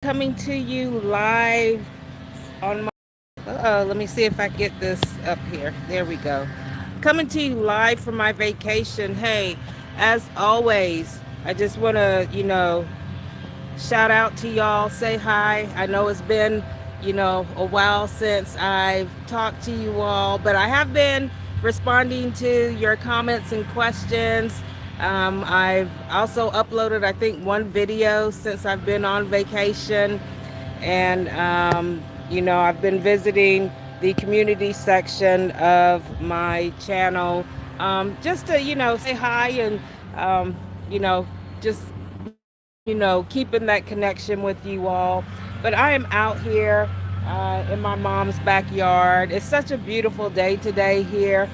Coming to you live on my. Let me see if I get this up here. There we go. Coming to you live from my vacation. Hey, as always, I just want to, shout out to y'all, say hi. I know it's been, a while since I've talked to you all, but I have been responding to your comments and questions. I've also uploaded, I think, one video since I've been on vacation. And, I've been visiting the community section of my channel just to, say hi and, you know, just keeping that connection with you all. But I am out here in my mom's backyard. It's such a beautiful day today here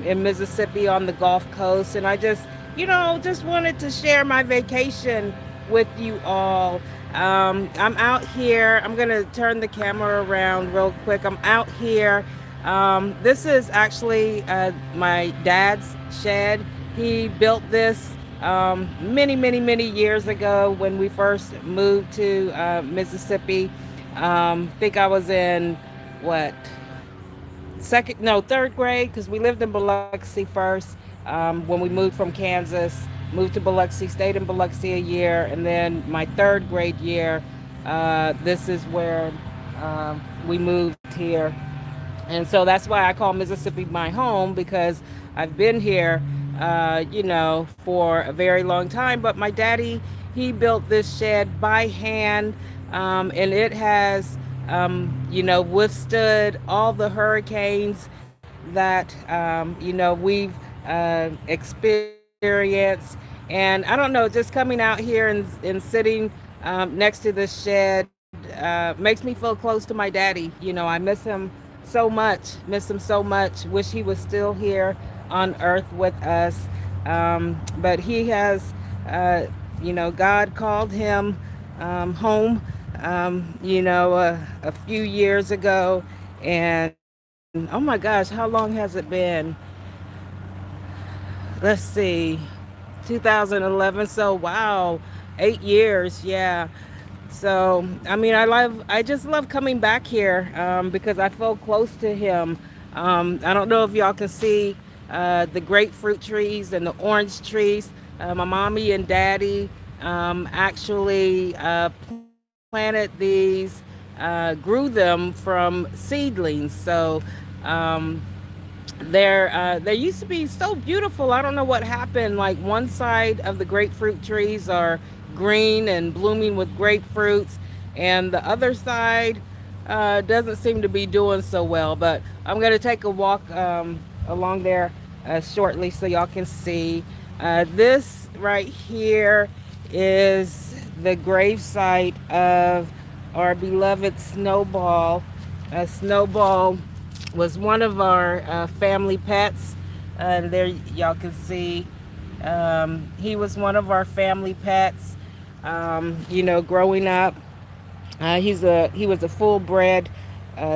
in Mississippi on the Gulf Coast. And I just, just wanted to share my vacation with you all. I'm out here. I'm going to turn the camera around real quick. I'm out here. This is actually my dad's shed. He built this many years ago when we first moved to Mississippi. I think I was in what second, no, third grade because we lived in Biloxi first. When we moved from Kansas, moved to Biloxi, stayed in Biloxi a year, and then my third grade year, this is where we moved here. And so that's why I call Mississippi my home because I've been here, for a very long time. But my daddy, he built this shed by hand, and it has, withstood all the hurricanes that, we've experienced. And I don't know, just coming out here and sitting next to this shed makes me feel close to my daddy. I miss him so much. Wish he was still here on earth with us. But he has, God called him home, a few years ago. And oh my gosh, how long has it been? Let's see, 2011. So wow, 8 years. Yeah. So, I mean, I just love coming back here because I feel close to him. I don't know if y'all can see the grapefruit trees and the orange trees. My mommy and daddy actually planted these, grew them from seedlings. So, um, they used to be so beautiful. I don't know what happened. Like one side of the grapefruit trees are green and blooming with grapefruits, and the other side doesn't seem to be doing so well. But I'm going to take a walk along there shortly so y'all can see. This right here is the gravesite of our beloved Snowball. Snowball was one of our family pets. And there y'all can see he was one of our family pets. Growing up, he was a full bred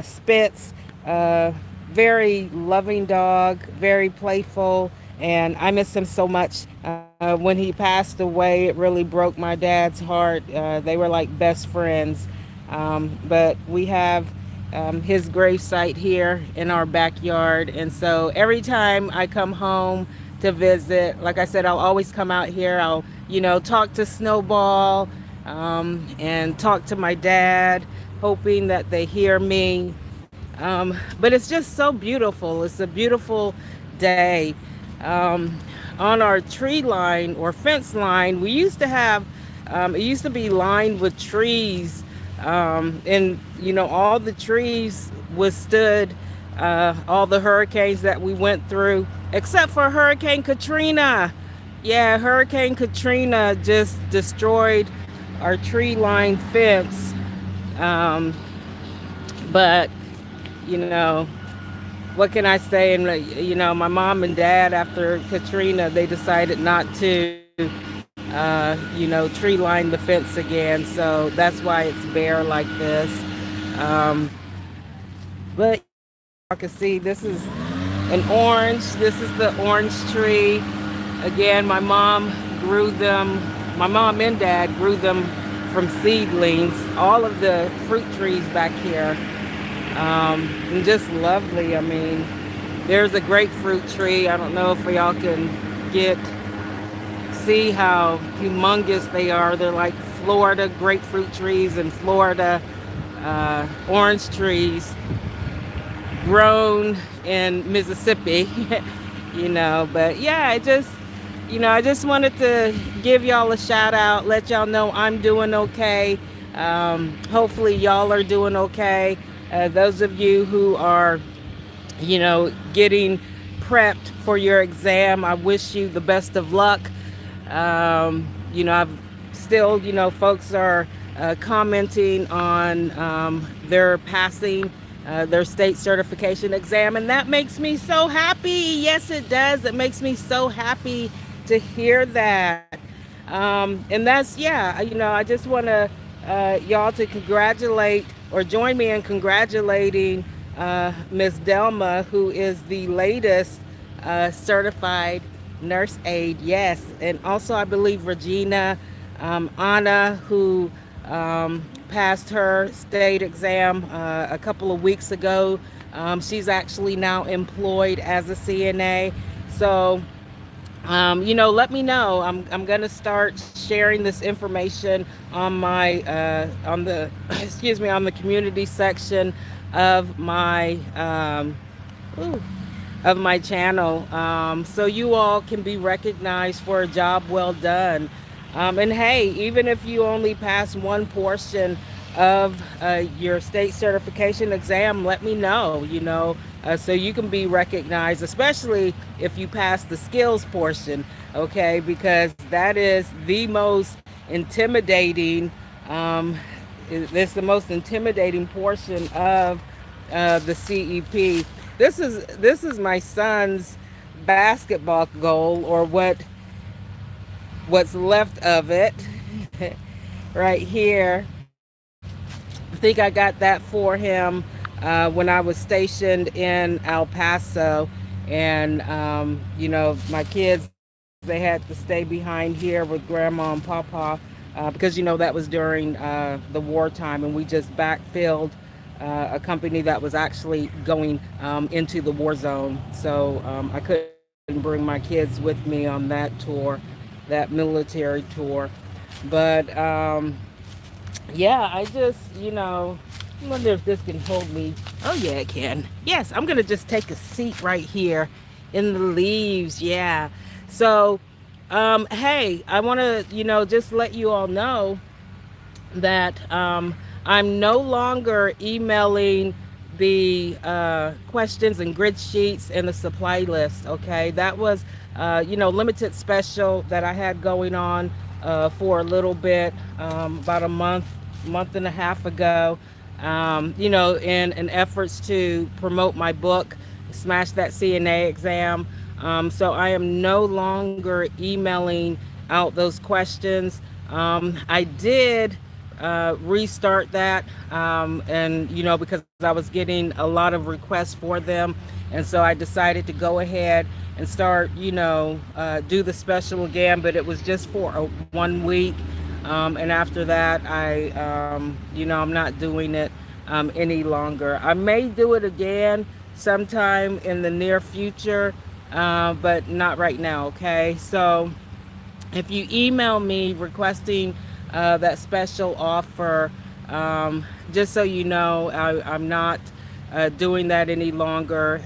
Spitz, very loving dog, very playful, and I miss him so much. When he passed away, it really broke my dad's heart. They were like best friends. But we have his gravesite here in our backyard. And so every time I come home to visit, like I said, I'll always come out here. I'll, talk to Snowball and talk to my dad, hoping that they hear me. But it's just so beautiful. It's a beautiful day. On our tree line or fence line, we used to have, it used to be lined with trees. And all the trees withstood all the hurricanes that we went through, except for Hurricane Katrina. Yeah, Hurricane Katrina just destroyed our tree lined fence. Um, but you know, what can I say? And my mom and dad, after Katrina, they decided not to tree line the fence again. So that's why it's bare like this. Um, but y'all can see this is an orange. This is the orange tree. Again, my mom and dad grew them from seedlings, all of the fruit trees back here. And just lovely. I mean, there's a grapefruit tree. I don't know if y'all can get see how humongous they are. They're like Florida grapefruit trees and Florida orange trees grown in Mississippi. But yeah, I just wanted to give y'all a shout out, let y'all know I'm doing okay. Hopefully y'all are doing okay. Those of you who are, getting prepped for your exam, I wish you the best of luck. I've still, folks are commenting on their passing their state certification exam, and that makes me so happy. Yes, it does. It makes me so happy to hear that. And that's, yeah, I just want to y'all to congratulate or join me in congratulating Miss Delma, who is the latest certified nurse aide. Yes, and also I believe Regina, Anna, who passed her state exam a couple of weeks ago. She's actually now employed as a CNA. So let me know. I'm gonna start sharing this information on my on the excuse me, on the community section of my ooh, of my channel, so you all can be recognized for a job well done. And hey, even if you only pass one portion of your state certification exam, let me know, so you can be recognized, especially if you pass the skills portion, okay? Because that is the most intimidating, it's the most intimidating portion of the CEP. This is my son's basketball goal, or what's left of it, right here. I think I got that for him when I was stationed in El Paso, and my kids, they had to stay behind here with grandma and papa, because that was during the wartime, and we just backfilled a company that was actually going into the war zone. So I couldn't bring my kids with me on that tour, that military tour. But yeah, I just, I wonder if this can hold me. Oh, yeah, it can. Yes, I'm going to just take a seat right here in the leaves. Yeah. So, hey, I want to, just let you all know that I'm no longer emailing the questions and grid sheets and the supply list. Okay, that was limited special that I had going on for a little bit, about a month and a half ago. In an efforts to promote my book, Smash That CNA Exam. So I am no longer emailing out those questions. I did restart that, and because I was getting a lot of requests for them, and so I decided to go ahead and start do the special again, but it was just for 1 week, and after that I'm not doing it any longer. I may do it again sometime in the near future, but not right now. Okay, so if you email me requesting that special offer, just so you know, I'm not doing that any longer.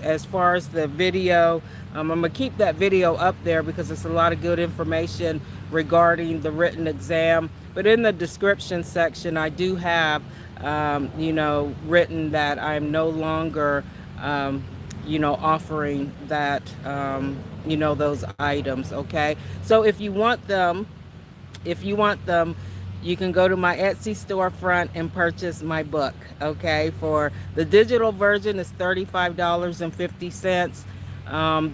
As far as the video, I'm gonna keep that video up there because it's a lot of good information regarding the written exam. But in the description section, I do have, written that I'm no longer, offering that, those items. Okay, so if you want them, you can go to my Etsy storefront and purchase my book. Okay, for the digital version is $35.50.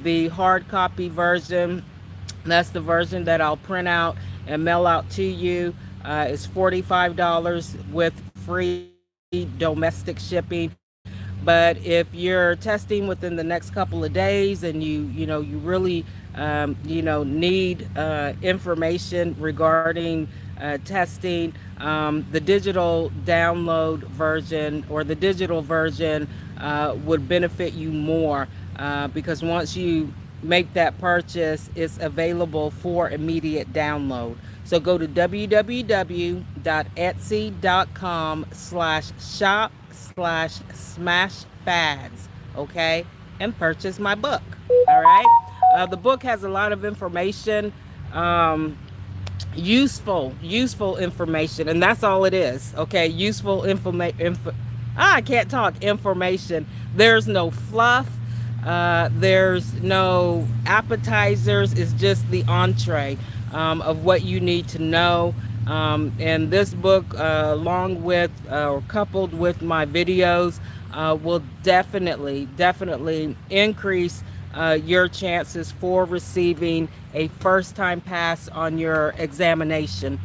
The hard copy version, that's the version that I'll print out and mail out to you, is $45 with free domestic shipping. But if you're testing within the next couple of days and you really need information regarding testing. The digital download version or the digital version would benefit you more because once you make that purchase, it's available for immediate download. So go to www.etsy.com/shop/smashfads, okay, and purchase my book. All right. The book has a lot of information. Um, useful information, and that's all it is. Okay, useful I can't talk. Information. There's no fluff. There's no appetizers. It's just the entree of what you need to know. And this book, along with or coupled with my videos, will definitely increase your chances for receiving a first time pass on your examination.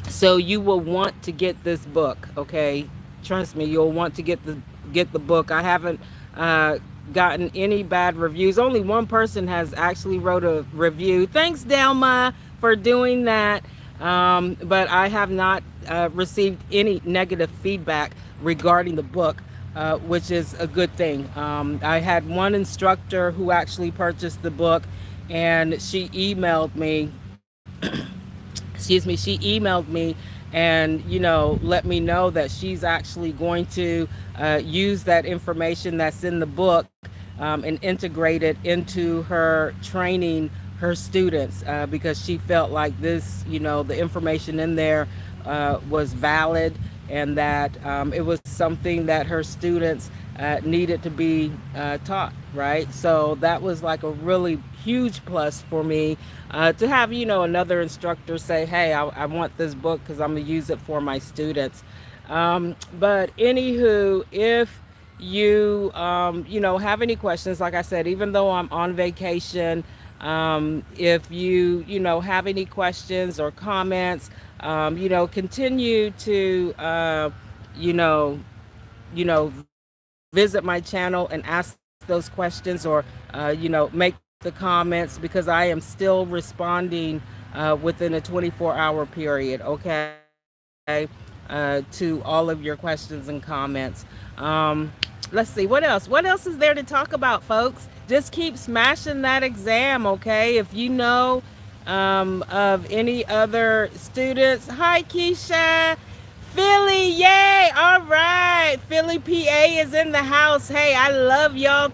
So you will want to get this book, okay? Trust me, you'll want to get the book. I haven't uh, gotten any bad reviews. Only one person has actually wrote a review. Thanks, Delma, for doing that. But I have not received any negative feedback regarding the book, which is a good thing. I had one instructor who actually purchased the book, and she emailed me. Excuse me. She emailed me and let me know that she's actually going to use that information that's in the book and integrate it into her training her students because she felt like this, the information in there was valid, and that it was something that her students needed to be taught, right? So that was like a really huge plus for me to have, another instructor say, hey, I want this book because I'm going to use it for my students. But anywho, if you have any questions, like I said, even though I'm on vacation, if you have any questions or comments, continue to, you know, visit my channel and ask those questions, or, make the comments, because I am still responding within a 24-hour period, okay, to all of your questions and comments. Let's see, what else is there to talk about, folks? Just keep smashing that exam, okay? If you know of any other students. Hi, Keisha. Philly, yay! All right, Philly, PA is in the house. Hey, I love y'all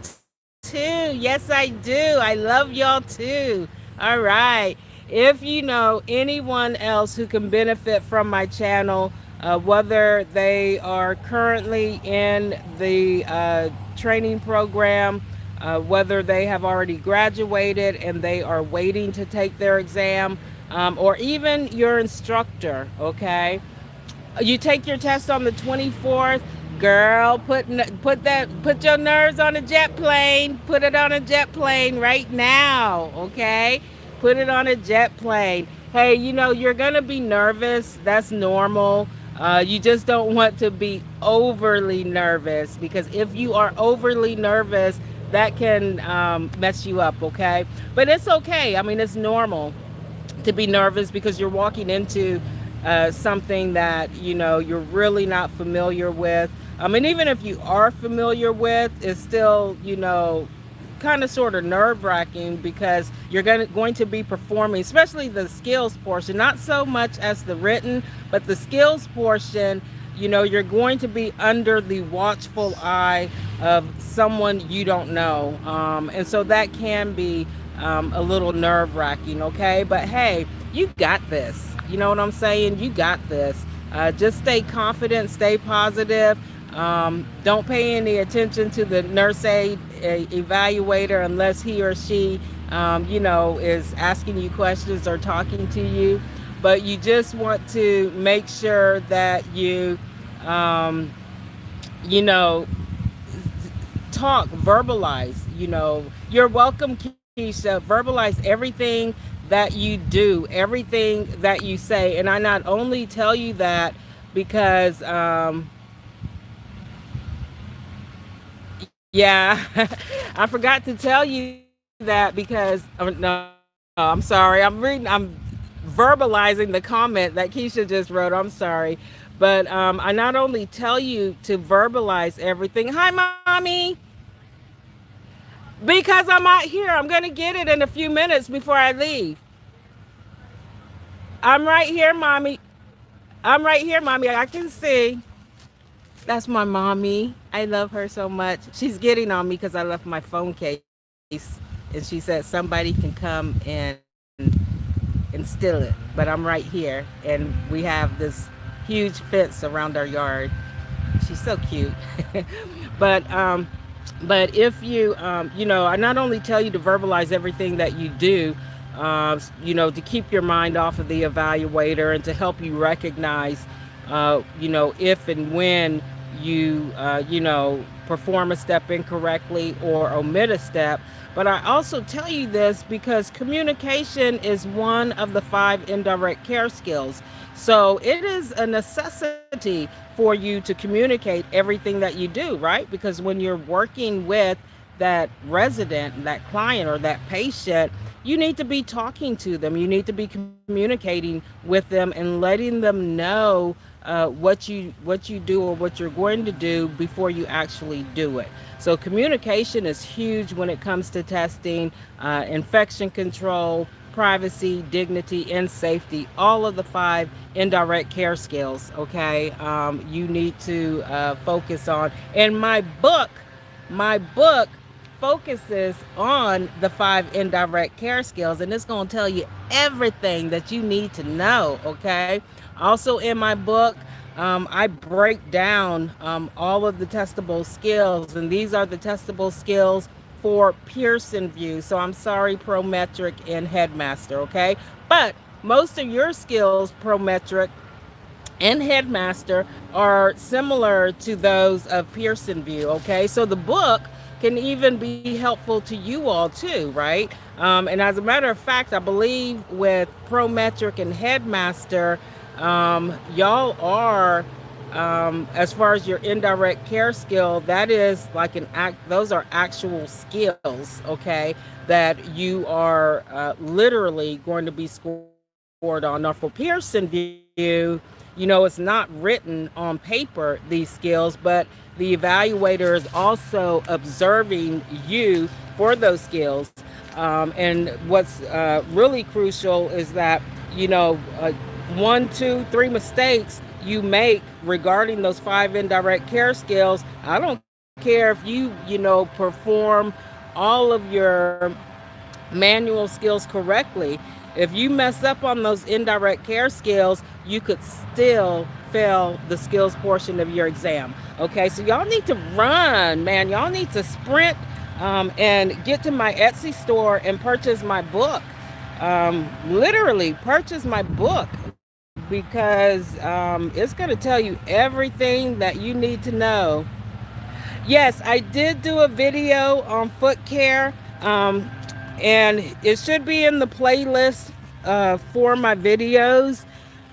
too. Yes, I do. I love y'all too. All right. If you know anyone else who can benefit from my channel, whether they are currently in the training program, whether they have already graduated and they are waiting to take their exam, or even your instructor, okay? You take your test on the 24th. Girl, put your nerves on a jet plane. Put it on a jet plane right now, okay? Put it on a jet plane. Hey, you're going to be nervous. That's normal. You just don't want to be overly nervous, because if you are overly nervous, that can mess you up, okay? But it's okay. I mean, it's normal to be nervous because you're walking into something that you're really not familiar with. And even if you are familiar with, it's still kind of sort of nerve wracking, because you're going to be performing, especially the skills portion, not so much as the written, but the skills portion. You're going to be under the watchful eye of someone you don't know, and so that can be a little nerve wracking, okay? But hey, you got this. You know what I'm saying? You got this. Just stay confident, stay positive. Don't pay any attention to the nurse aid evaluator unless he or she, is asking you questions or talking to you. But you just want to make sure that um, you know, talk, verbalize, you're welcome, Keisha. Verbalize everything that you do, everything that you say. And I not only tell you that because, yeah, I forgot to tell you that because, no, I'm sorry. I'm reading, I'm verbalizing the comment that Keisha just wrote. I'm sorry. But I not only tell you to verbalize everything. Hi, mommy. Because I'm out here. I'm going to get it in a few minutes before I leave. I'm right here, mommy. I'm right here, mommy. I can see. That's my mommy. I love her so much. She's getting on me because I left my phone case. And she said somebody can come and steal it. But I'm right here. And we have this huge fence around our yard. She's so cute. but but if you I not only tell you to verbalize everything that you do, to keep your mind off of the evaluator and to help you recognize if and when you perform a step incorrectly or omit a step. But I also tell you this because communication is one of the 5 indirect care skills. So it is a necessity for you to communicate everything that you do, right? Because when you're working with that resident, that client, or that patient, you need to be talking to them. You need to be communicating with them and letting them know what you do or what you're going to do before you actually do it. So communication is huge when it comes to testing, infection control, privacy, dignity, and safety. All of the 5 indirect care skills. Okay, you need to focus on. And my book focuses on the 5 indirect care skills, and it's going to tell you everything that you need to know. Okay, also in my book, I break down all of the testable skills, and these are the testable skills for Pearson VUE. So I'm sorry, Prometric and Headmaster. Okay, but most of your skills, Prometric and Headmaster, are similar to those of Pearson VUE. Okay, so the book can even be helpful to you all too, right? And as a matter of fact, I believe with Prometric and Headmaster, y'all are, as far as your indirect care skill, that is like those are actual skills, okay, that you are literally going to be scored on. Now, for Pearson VUE, it's not written on paper, these skills, but the evaluator is also observing you for those skills. And what's really crucial is that, you know, uh, 1, 2, 3 mistakes you make regarding those 5 indirect care skills. I don't care if you perform all of your manual skills correctly. If you mess up on those indirect care skills, you could still fail the skills portion of your exam. Okay, so y'all need to run, man. Y'all need to sprint and get to my Etsy store and purchase my book. Literally, purchase my book because it's going to tell you everything that you need to know. Yes, I did do a video on foot care, and it should be in the playlist for my videos.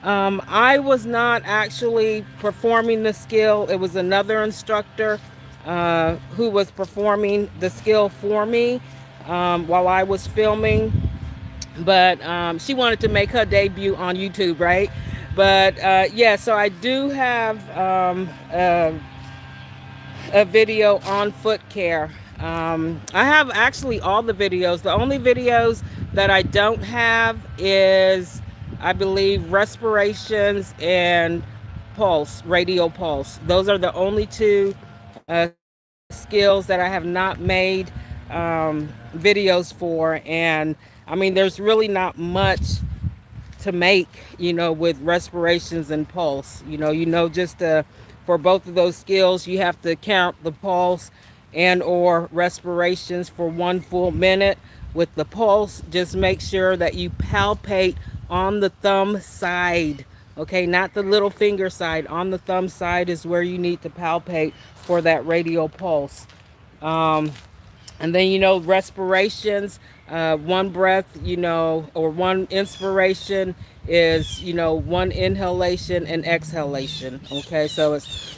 I was not actually performing the skill, it was another instructor who was performing the skill for me while I was filming. But she wanted to make her debut on YouTube, right? But yeah, so I do have a video on foot care. I have actually all the videos. The only videos that I don't have is, I believe, respirations and pulse, radial pulse. Those are the only two skills that I have not made videos for. And I mean, there's really not much to make, with respirations and pulse. Just for both of those skills, you have to count the pulse and or respirations for 1 full minute. With the pulse, just make sure that you palpate on the thumb side. Okay, not the little finger side. On the thumb side is where you need to palpate for that radial pulse. And then, respirations, one breath, or one inspiration is, one inhalation and exhalation. Okay, so it's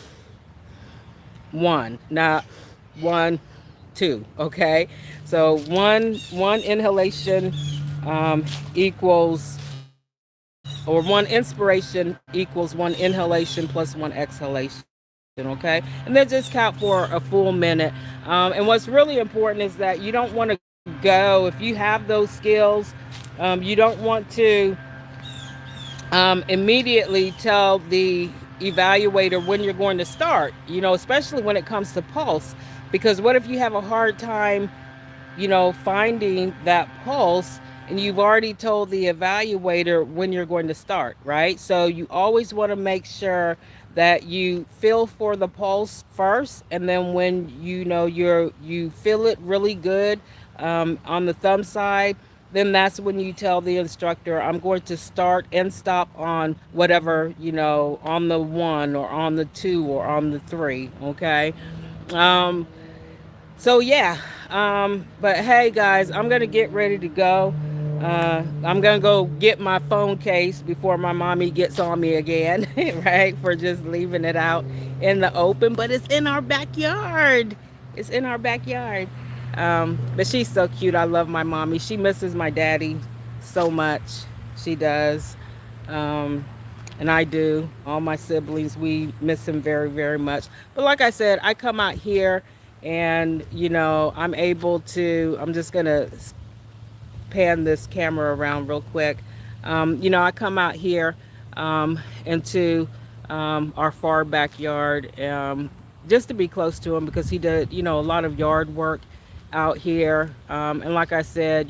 one, not 1, 2. Okay, so one inhalation equals or one inspiration equals one inhalation plus one exhalation, okay? And then just count for a full minute. And what's really important is that you don't want to go, if you have those skills, you don't want to immediately tell the evaluator when you're going to start, especially when it comes to pulse. Because what if you have a hard time, finding that pulse and you've already told the evaluator when you're going to start, right? So you always want to make sure that you feel for the pulse first, and then when you feel it really good on the thumb side, then that's when you tell the instructor, I'm going to start and stop on whatever, on the one or on the two or on the three, okay? Um, so yeah, but hey guys, I'm gonna get ready to go. I'm gonna go get my phone case before my mommy gets on me again, right? For just leaving it out in the open, but it's in our backyard. It's in our backyard. But she's so cute. I love my mommy. She misses my daddy so much. She does. Um, and I do. All my siblings, we miss him very, very much. But like I said, I come out here and, I'm able to, I'm just going to pan this camera around real quick. I come out here into our far backyard just to be close to him because he did, a lot of yard work out here. And like I said,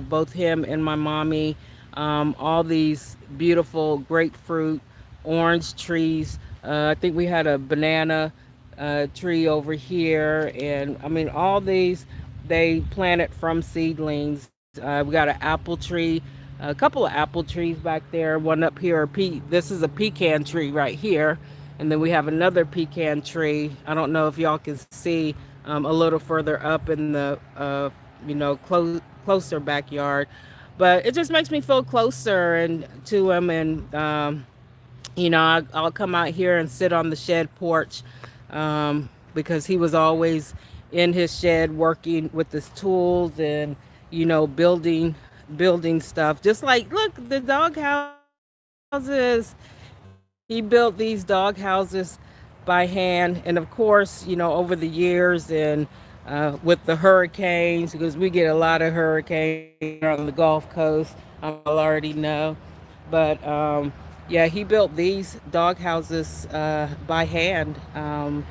both him and my mommy, all these beautiful grapefruit, orange trees. I think we had a banana tree over here. And I mean, all these they planted from seedlings. We got an apple tree, a couple of apple trees back there. One up here, this is a pecan tree right here. And then we have another pecan tree. I don't know if y'all can see a little further up in the, closer backyard. But it just makes me feel closer and to him. And, I'll come out here and sit on the shed porch because he was always in his shed working with his tools and, building stuff. Just like, look, the dog houses. He built these dog houses by hand. And of course, over the years and with the hurricanes, because we get a lot of hurricanes on the Gulf Coast, y'all already know. But yeah, he built these dog houses by hand. And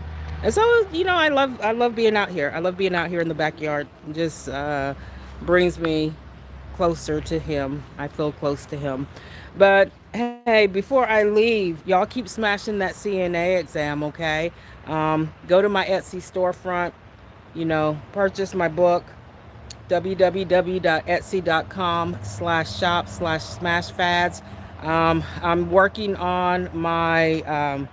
so, I love being out here. I love being out here in the backyard. It just brings me closer to him. I feel close to him. But hey, before I leave, y'all keep smashing that CNA exam, okay? Go to my Etsy storefront, purchase my book, www.etsy.com/shop/smashfads. I'm working on my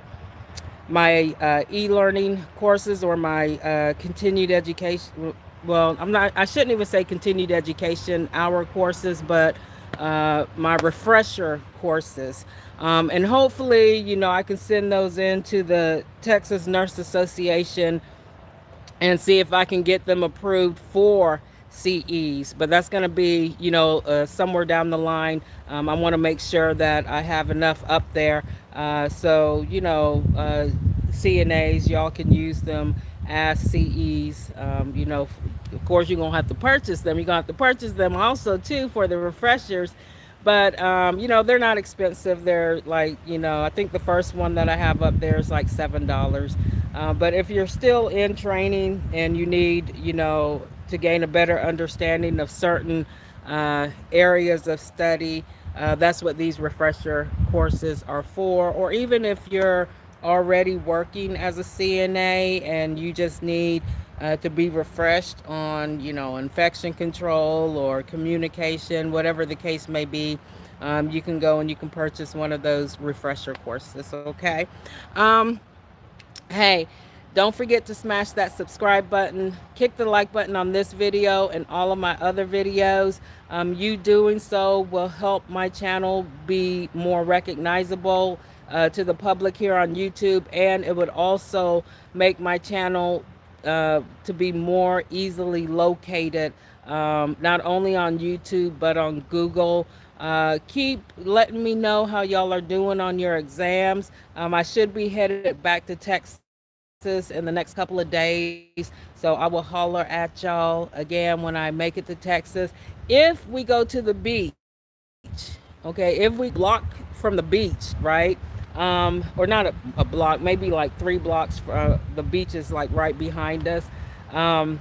e-learning courses or my continued education. Well, I shouldn't even say continued education hour courses, but my refresher courses. And hopefully, I can send those in to the Texas Nurse Association and see if I can get them approved for CEs. But that's going to be, somewhere down the line. I want to make sure that I have enough up there. So, CNAs, y'all can use them as CEs. Of course, you're going to have to purchase them. You're going to have to purchase them also, too, for the refreshers. But, they're not expensive. They're like, I think the first one that I have up there is like $7. But if you're still in training and you need, to gain a better understanding of certain areas of study, that's what these refresher courses are for. Or even if you're already working as a CNA and you just need to be refreshed on, infection control or communication, whatever the case may be, you can go and you can purchase one of those refresher courses, okay? Um, Hey, don't forget to smash that subscribe button, kick the like button on this video and all of my other videos. You doing so will help my channel be more recognizable to the public here on YouTube, and it would also make my channel to be more easily located, not only on YouTube but on Google. Keep letting me know how y'all are doing on your exams. I should be headed back to Texas in the next couple of days, so I will holler at y'all again when I make it to Texas. If we go to the beach, okay, if we block from the beach, right? Or not a block, maybe like 3 blocks. The beach is like right behind us. Um,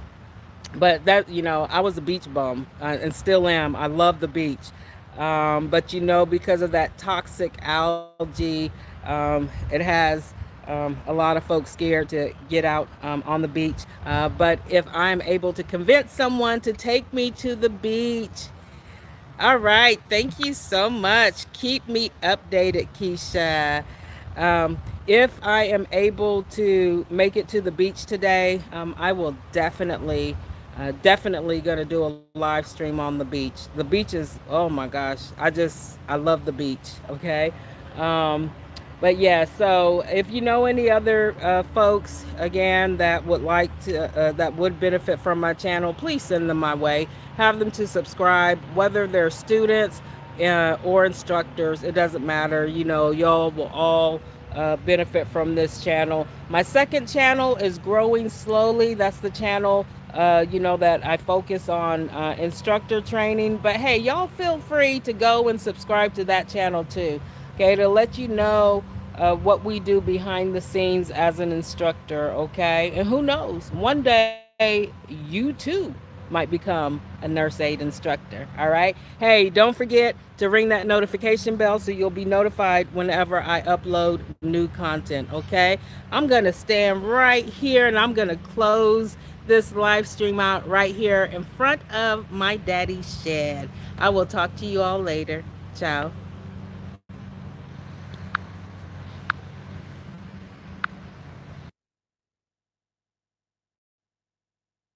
but that, I was a beach bum, and still am. I love the beach. But because of that toxic algae, it has a lot of folks scared to get out on the beach. But if I'm able to convince someone to take me to the beach, all right, thank you so much. Keep me updated, Keisha. If I am able to make it to the beach today, I will definitely gonna do a live stream on the beach. The beach is, oh my gosh, I love the beach. Okay, um, but yeah. So if you know any other folks again that would like to that would benefit from my channel, please send them my way. Have them to subscribe, whether they're students or instructors. It doesn't matter. Y'all will all benefit from this channel. My second channel is growing slowly. That's the channel that I focus on instructor training. But hey, y'all feel free to go and subscribe to that channel too. Okay, to let you know what we do behind the scenes as an instructor. Okay, and who knows, one day you too might become a nurse aid instructor. All right. Hey, don't forget to ring that notification bell so you'll be notified whenever I upload new content. Okay. I'm going to stand right here and I'm going to close this live stream out right here in front of my daddy's shed. I will talk to you all later. Ciao.